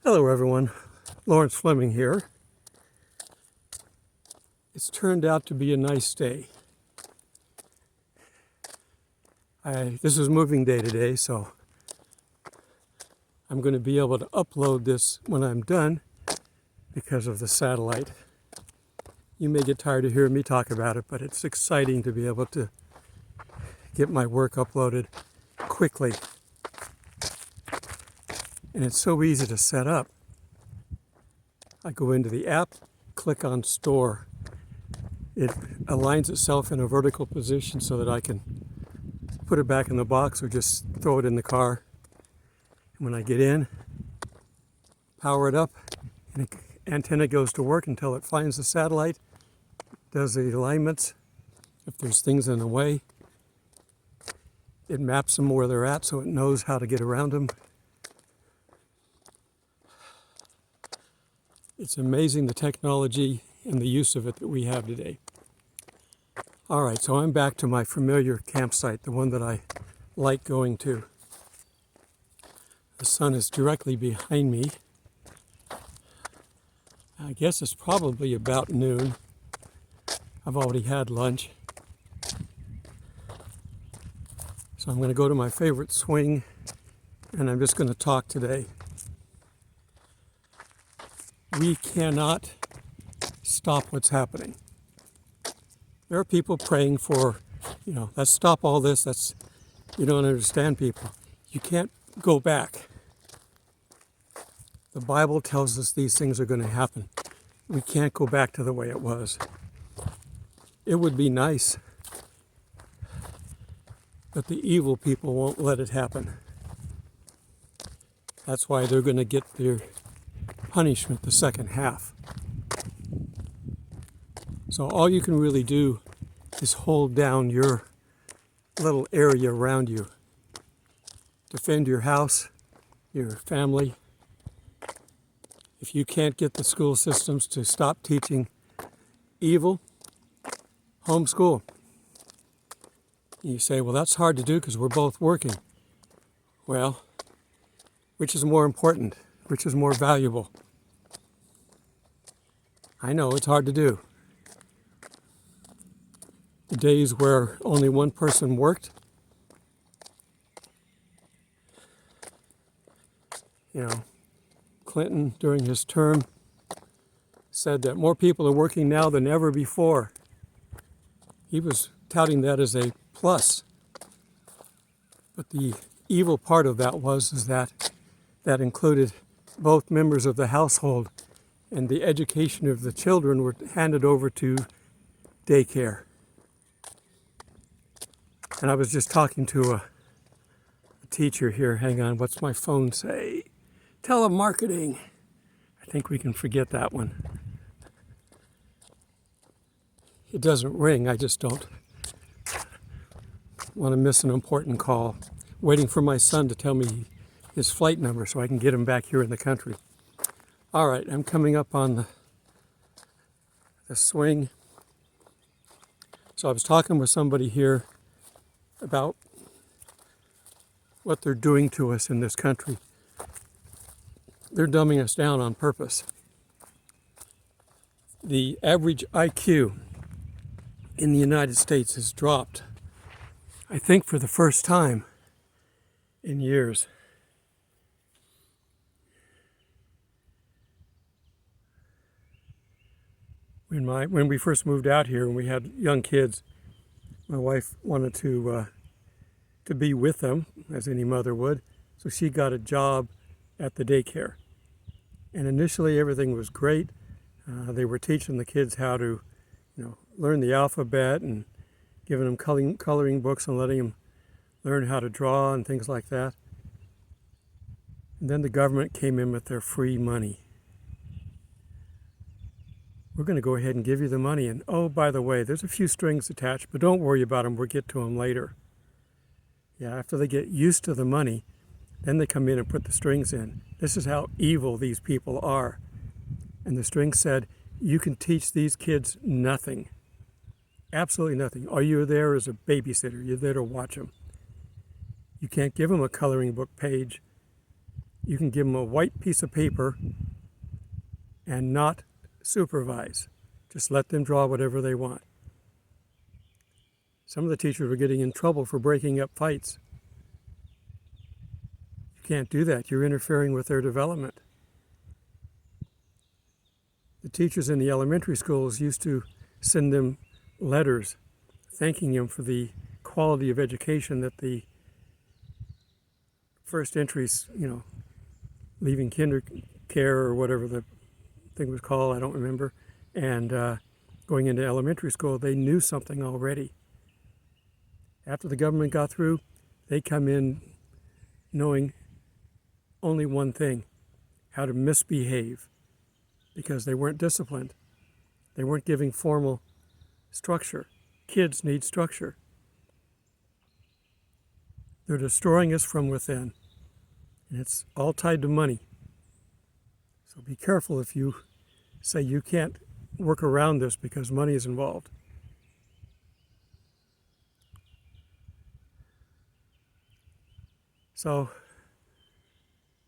Hello everyone, Thomas Fleming here. It's turned out to be a nice day. This is moving day today, so I'm going to be able to upload this when I'm done because of the satellite. You may get tired of hearing me talk about it, but it's exciting to be able to get my work uploaded quickly. And it's so easy to set up. I go into the app, click on store. It aligns itself in a vertical position so that I can put it back in the box or just throw it in the car. And when I get in, power it up, and the antenna goes to work until it finds the satellite, does the alignments. If there's things in the way, it maps them where they're at so it knows how to get around them. It's amazing the technology and the use of it that we have today. All right, so I'm back to my familiar campsite, the one that I like going to. The sun is directly behind me. I guess it's probably about noon. I've already had lunch. So I'm going to go to my favorite swing, and I'm just going to talk today. We cannot stop what's happening. There are people praying for, let's stop all this. You don't understand, people. You can't go back. The Bible tells us these things are going to happen. We can't go back to the way it was. It would be nice, but the evil people won't let it happen. That's why they're going to get their punishment the second half. So all you can really do is hold down your little area around you. Defend your house, your family. If you can't get the school systems to stop teaching evil, homeschool. You say, well, that's hard to do because we're both working. Well, which is more important? Which is more valuable? I know it's hard to do. The days where only one person worked, Clinton during his term said that more people are working now than ever before. He was touting that as a plus. But the evil part of that is that included both members of the household, and the education of the children were handed over to daycare. And I was just talking to a teacher here. Hang on, what's my phone say? Telemarketing. I think we can forget that one. It doesn't ring, I just don't want to miss an important call. Waiting for my son to tell me his flight number so I can get him back here in the country. All right, I'm coming up on the swing. So I was talking with somebody here about what they're doing to us in this country. They're dumbing us down on purpose. The average IQ in the United States has dropped, I think, for the first time in years. When we first moved out here and we had young kids, my wife wanted to be with them, as any mother would, so she got a job at the daycare. And initially everything was great. They were teaching the kids how to, learn the alphabet and giving them coloring books and letting them learn how to draw and things like that. And then the government came in with their free money. We're going to go ahead and give you the money. And oh, by the way, there's a few strings attached, but don't worry about them. We'll get to them later. Yeah, after they get used to the money, then they come in and put the strings in. This is how evil these people are. And the string said, you can teach these kids nothing. Absolutely nothing. All you're there is a babysitter. You're there to watch them. You can't give them a coloring book page. you can give them a white piece of paper and not supervise. Just let them draw whatever they want. Some of the teachers were getting in trouble for breaking up fights. You can't do that. You're interfering with their development. The teachers in the elementary schools used to send them letters thanking them for the quality of education that the first entries, leaving kinder care or whatever the thing was called, I don't remember, and going into elementary school, they knew something already. After the government got through, they come in knowing only one thing: how to misbehave, because they weren't disciplined. They weren't giving formal structure. Kids need structure. They're destroying us from within, and it's all tied to money. So be careful if you say you can't work around this because money is involved. So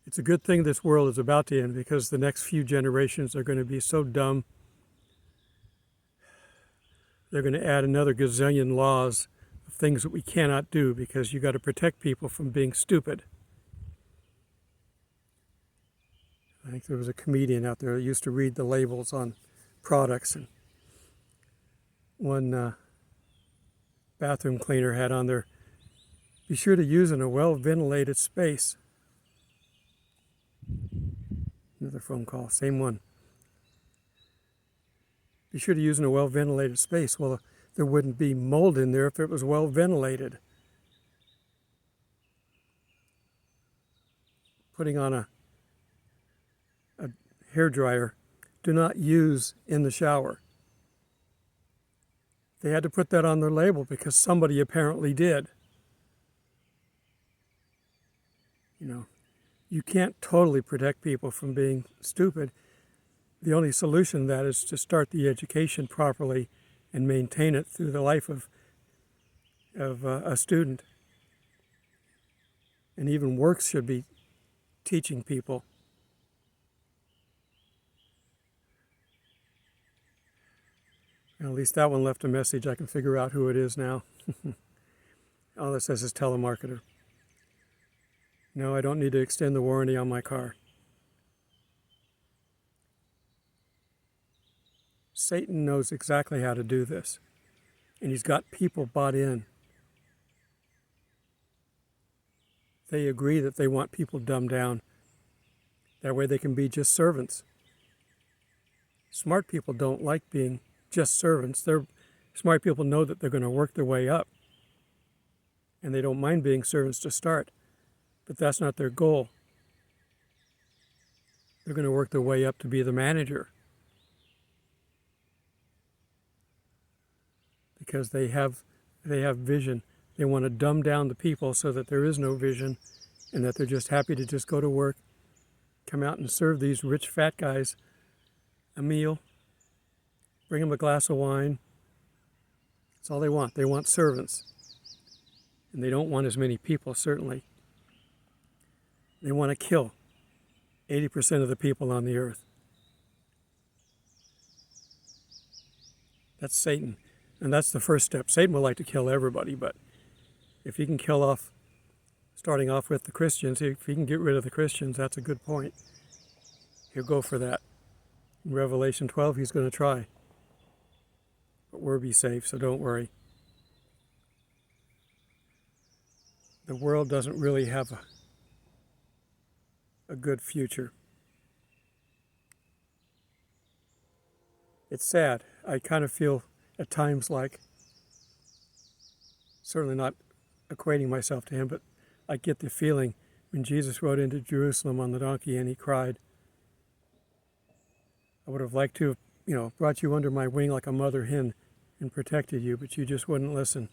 it's a good thing this world is about to end, because the next few generations are going to be so dumb. They're going to add another gazillion laws of things that we cannot do because you got to protect people from being stupid. I think there was a comedian out there that used to read the labels on products, and one bathroom cleaner had on there, "Be sure to use in a well-ventilated space." Another phone call, same one. Be sure to use in a well-ventilated space. Well, there wouldn't be mold in there if it was well-ventilated. Putting on a hairdryer, do not use in the shower. They had to put that on their label because somebody apparently did. You can't totally protect people from being stupid. The only solution to that is to start the education properly and maintain it through the life of a student. And even works should be teaching people. At least that one left a message. I can figure out who it is now. All it says is telemarketer. No, I don't need to extend the warranty on my car. Satan knows exactly how to do this, and he's got people bought in. They agree that they want people dumbed down. That way they can be just servants. Smart people don't like being just servants. Smart people know that they're going to work their way up, and they don't mind being servants to start. But that's not their goal. They're going to work their way up to be the manager, because they have vision. They want to dumb down the people so that there is no vision, and that they're just happy to just go to work, come out and serve these rich fat guys a meal, bring them a glass of wine. That's all they want. They want servants. And they don't want as many people, certainly. They want to kill 80% of the people on the earth. That's Satan. And that's the first step. Satan would like to kill everybody, but if he can kill off, starting off with the Christians, if he can get rid of the Christians, that's a good point. He'll go for that. In Revelation 12, he's going to try. But we'll be safe, so don't worry. The world doesn't really have a good future. It's sad. I kind of feel at times like, certainly not equating myself to him, but I get the feeling when Jesus rode into Jerusalem on the donkey and he cried, "I would have liked to have, brought you under my wing like a mother hen and protected you, but you just wouldn't listen."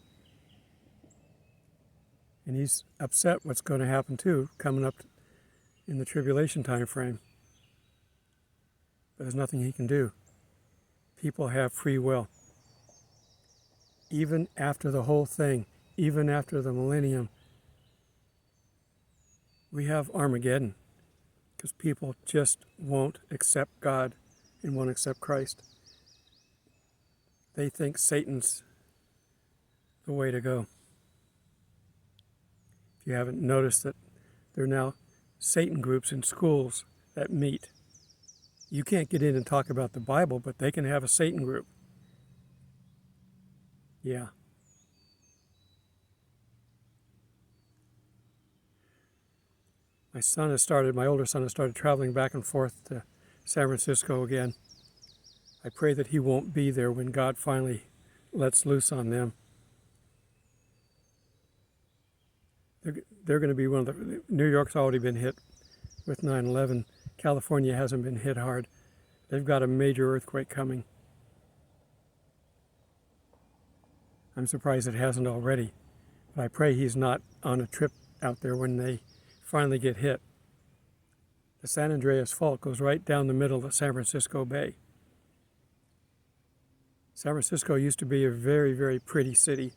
And he's upset what's going to happen too, coming up in the tribulation time frame. But there's nothing he can do. People have free will. Even after the whole thing, even after the millennium, we have Armageddon. because people just won't accept God and won't accept Christ. They think Satan's the way to go. If you haven't noticed that there are now Satan groups in schools that meet. You can't get in and talk about the Bible, but they can have a Satan group. Yeah. My older son has started traveling back and forth to San Francisco again. I pray that he won't be there when God finally lets loose on them. They're going to be one of the... New York's already been hit with 9/11. California hasn't been hit hard. They've got a major earthquake coming. I'm surprised it hasn't already. But I pray he's not on a trip out there when they finally get hit. The San Andreas Fault goes right down the middle of San Francisco Bay. San Francisco used to be a very, very pretty city.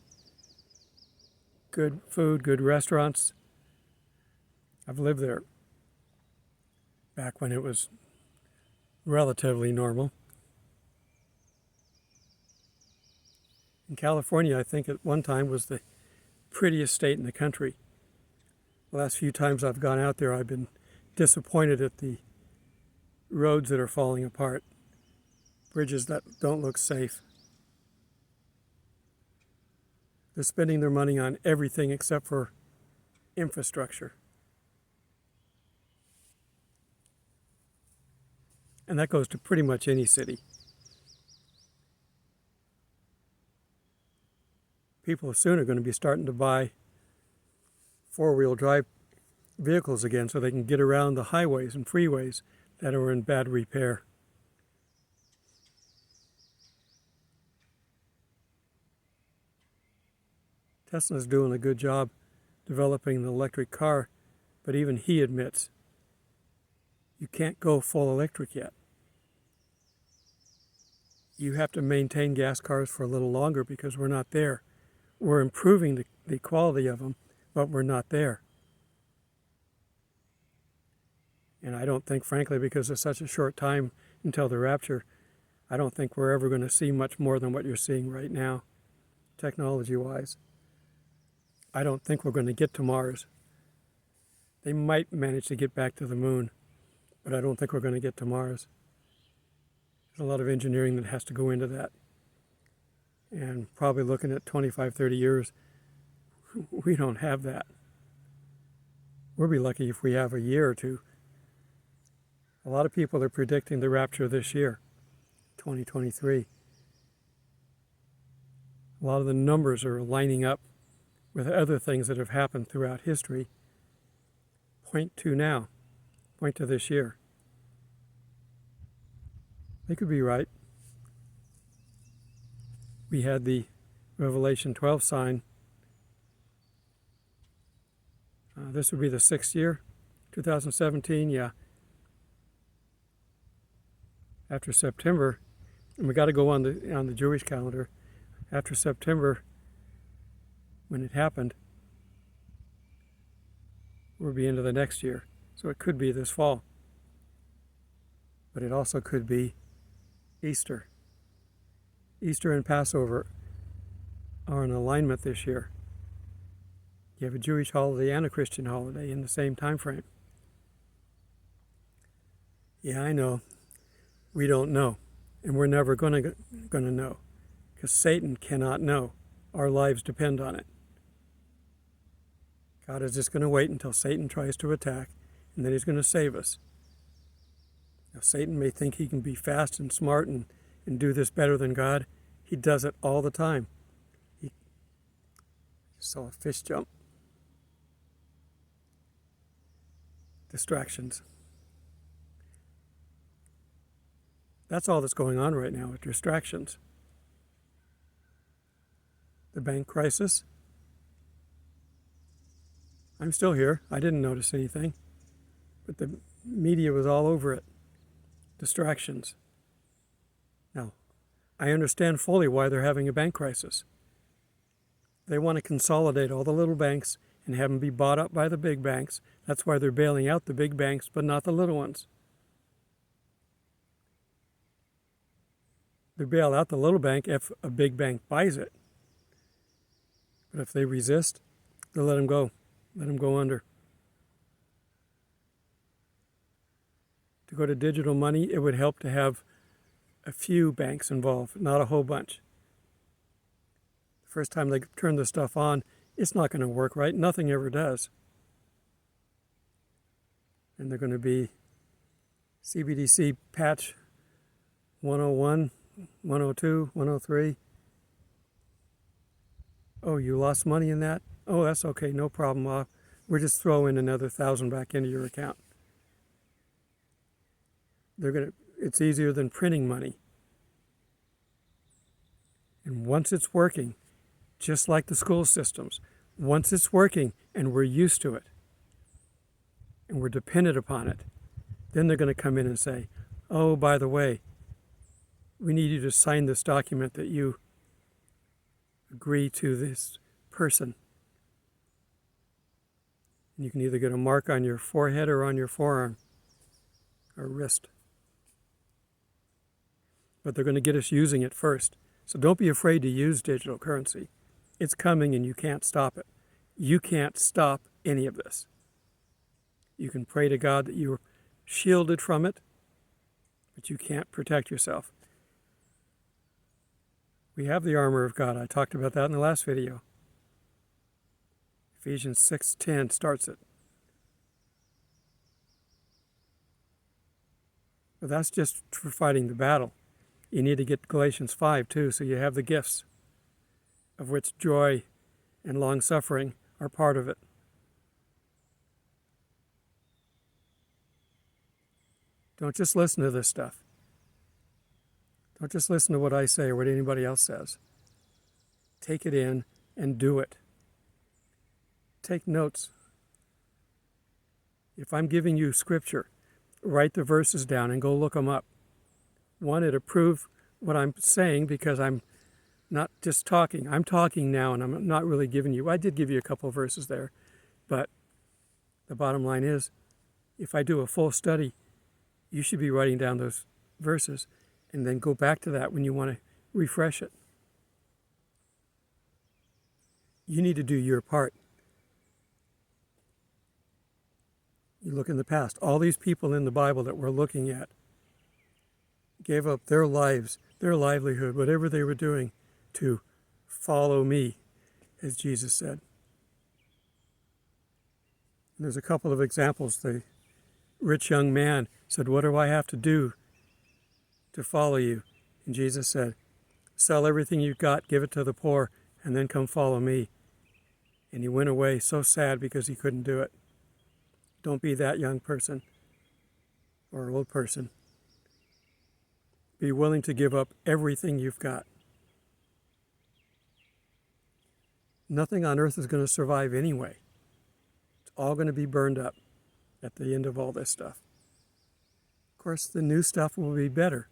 Good food, good restaurants. I've lived there back when it was relatively normal. In California, I think at one time was the prettiest state in the country. The last few times I've gone out there, I've been disappointed at the roads that are falling apart, bridges that don't look safe. They're spending their money on everything except for infrastructure. And that goes to pretty much any city. People soon are going to be starting to buy four-wheel drive vehicles again so they can get around the highways and freeways that are in bad repair. Tesla's doing a good job developing the electric car, but even he admits you can't go full electric yet. You have to maintain gas cars for a little longer because we're not there. We're improving the quality of them, but we're not there. And I don't think, frankly, because it's such a short time until the rapture, I don't think we're ever going to see much more than what you're seeing right now, technology-wise. I don't think we're going to get to Mars. They might manage to get back to the moon, but I don't think we're going to get to Mars. There's a lot of engineering that has to go into that. And probably looking at 25, 30 years, we don't have that. We'll be lucky if we have a year or two. A lot of people are predicting the rapture this year, 2023. A lot of the numbers are lining up with other things that have happened throughout history. Point to this year. They could be right. We had the Revelation 12 sign. This would be the 6th year, 2017, yeah. After September, and we got to go on the Jewish calendar. After September, when it happened, we'll be into the next year. So it could be this fall. But it also could be Easter. Easter and Passover are in alignment this year. You have a Jewish holiday and a Christian holiday in the same time frame. Yeah, I know. We don't know. And we're never going to know. Because Satan cannot know. Our lives depend on it. God is just going to wait until Satan tries to attack, and then he's going to save us. Now, Satan may think he can be fast and smart and do this better than God. He does it all the time. He saw a fish jump. Distractions. That's all that's going on right now with distractions. The bank crisis. I'm still here. I didn't notice anything. But the media was all over it. Distractions. Now, I understand fully why they're having a bank crisis. They want to consolidate all the little banks and have them be bought up by the big banks. That's why they're bailing out the big banks, but not the little ones. They bail out the little bank if a big bank buys it. But if they resist, they'll let them go. Let them go under. To go to digital money, it would help to have a few banks involved, not a whole bunch. The first time they turn the stuff on, it's not going to work right. Nothing ever does. And they're going to be CBDC patch 101, 102, 103. Oh, you lost money in that? Oh, that's okay, no problem. We're just throwing another 1,000 back into your account. It's easier than printing money. And once it's working, just like the school systems, once it's working and we're used to it and we're dependent upon it, then they're going to come in and say, oh, by the way, we need you to sign this document that you agree to this person. And you can either get a mark on your forehead or on your forearm or wrist. But they're going to get us using it first. So don't be afraid to use digital currency. It's coming and you can't stop it. You can't stop any of this. You can pray to God that you're shielded from it, but you can't protect yourself. We have the armor of God. I talked about that in the last video. Ephesians 6:10 starts it. But that's just for fighting the battle. You need to get Galatians 5 too, so you have the gifts, of which joy and long-suffering are part of it. Don't just listen to this stuff. Don't just listen to what I say or what anybody else says. Take it in and do it. Take notes. If I'm giving you scripture, write the verses down and go look them up. One, it'll prove what I'm saying because I'm not just talking. I'm talking now and I'm not really giving you. I did give you a couple of verses there, but the bottom line is, if I do a full study, you should be writing down those verses and then go back to that when you want to refresh it. You need to do your part. You look in the past, all these people in the Bible that we're looking at gave up their lives, their livelihood, whatever they were doing, to follow me, as Jesus said. And there's a couple of examples. The rich young man said, what do I have to do to follow you? And Jesus said, sell everything you've got, give it to the poor, and then come follow me. And he went away so sad because he couldn't do it. Don't be that young person or old person. Be willing to give up everything you've got. Nothing on earth is going to survive anyway. It's all going to be burned up at the end of all this stuff. Of course, the new stuff will be better.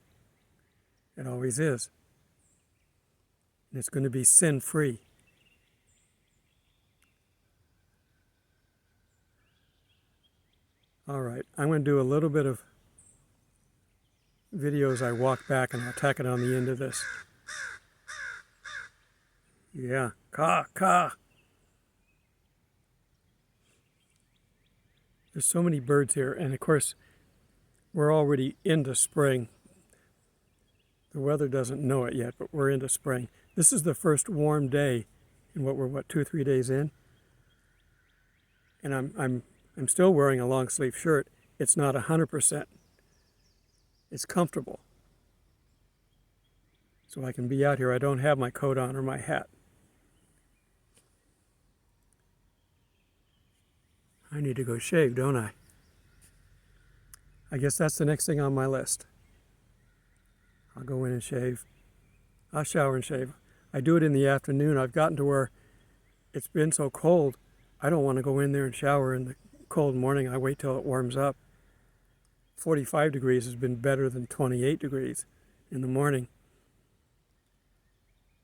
It always is. And it's going to be sin-free. All right, I'm going to do a little bit of videos. I walk back and I'll tack it on the end of this. Yeah, caw. There's so many birds here, and of course, we're already into spring. The weather doesn't know it yet, but we're into spring. This is the first warm day in what we're 2 or 3 days in, and I'm still wearing a long sleeve shirt. It's not 100%. It's comfortable. So I can be out here. I don't have my coat on or my hat. I need to go shave, don't I? I guess that's the next thing on my list. I'll go in and shave. I'll shower and shave. I do it in the afternoon. I've gotten to where it's been so cold, I don't want to go in there and shower in the cold morning. I wait till it warms up. 45 degrees has been better than 28 degrees in the morning.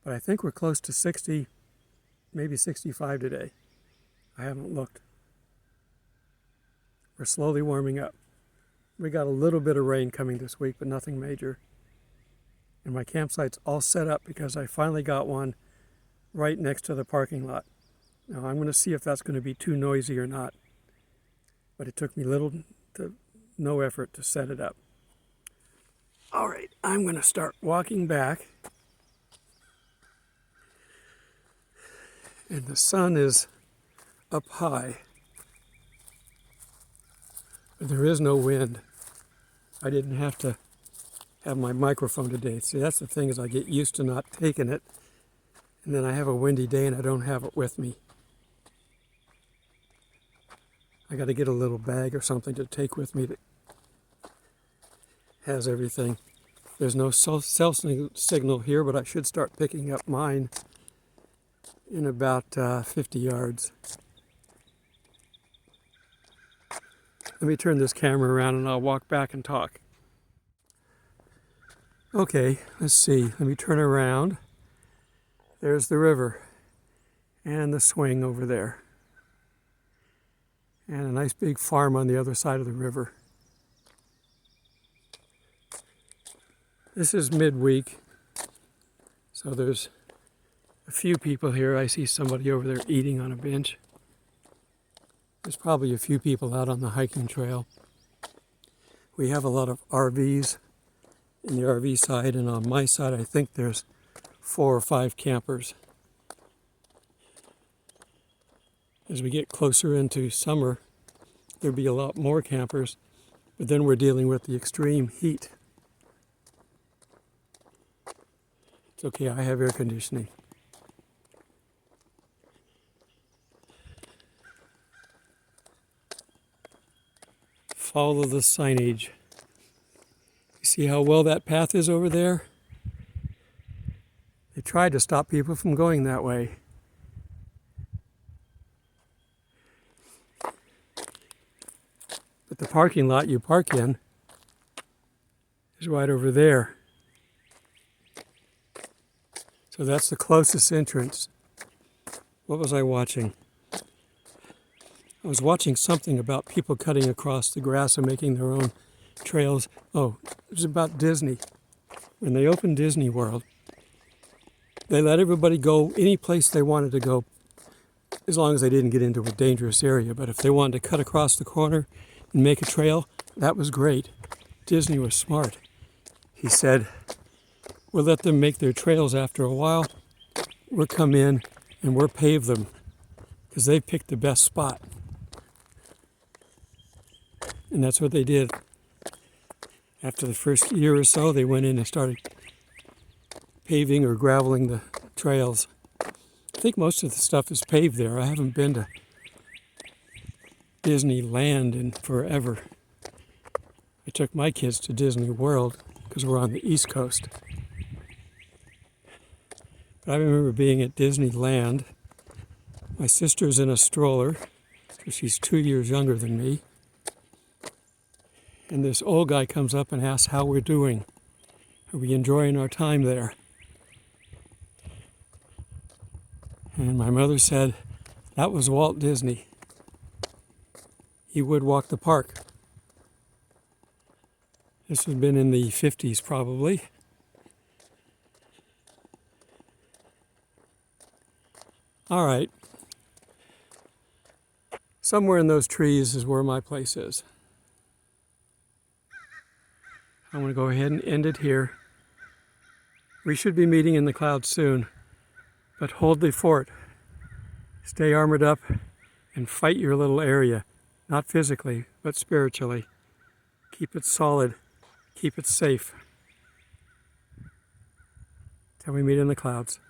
But I think we're close to 60, maybe 65 today. I haven't looked. We're slowly warming up. We got a little bit of rain coming this week, but nothing major. And my campsite's all set up because I finally got one right next to the parking lot. Now I'm going to see if that's going to be too noisy or not. But it took me little to no effort to set it up. All right, I'm going to start walking back. And the sun is up high. But there is no wind. I didn't have to have my microphone today. See, that's the thing, is I get used to not taking it. And then I have a windy day and I don't have it with me. I got to get a little bag or something to take with me that has everything. There's no cell signal here, but I should start picking up mine in about 50 yards. Let me turn this camera around and I'll walk back and talk. Okay, let's see. Let me turn around. There's the river and the swing over there. And a nice big farm on the other side of the river. This is midweek, so there's a few people here. I see somebody over there eating on a bench. There's probably a few people out on the hiking trail. We have a lot of RVs in the RV side, and on my side I think there's 4 or 5 campers. As we get closer into summer, there'll be a lot more campers, but then we're dealing with the extreme heat. It's okay, I have air conditioning. Follow the signage. You see how well that path is over there? They tried to stop people from going that way. But the parking lot you park in is right over there. So that's the closest entrance. What was I watching? I was watching something about people cutting across the grass and making their own trails. Oh, it was about Disney. When they opened Disney World, they let everybody go any place they wanted to go, as long as they didn't get into a dangerous area. But if they wanted to cut across the corner and make a trail, that was great. Disney was smart. He said, we'll let them make their trails after a while. We'll come in and we'll pave them because they picked the best spot. And that's what they did. After the first year or so, they went in and started paving or graveling the trails. I think most of the stuff is paved there. I haven't been to Disneyland in forever. I took my kids to Disney World because we're on the East Coast. But I remember being at Disneyland. My sister's in a stroller, because she's 2 years younger than me. And this old guy comes up and asks how we're doing. Are we enjoying our time there? And my mother said, that was Walt Disney. He would walk the park. This had been in the 50s probably. All right. Somewhere in those trees is where my place is. I'm going to go ahead and end it here. We should be meeting in the clouds soon, but hold the fort. Stay armored up and fight your little area, not physically, but spiritually. Keep it solid. Keep it safe. Till we meet in the clouds.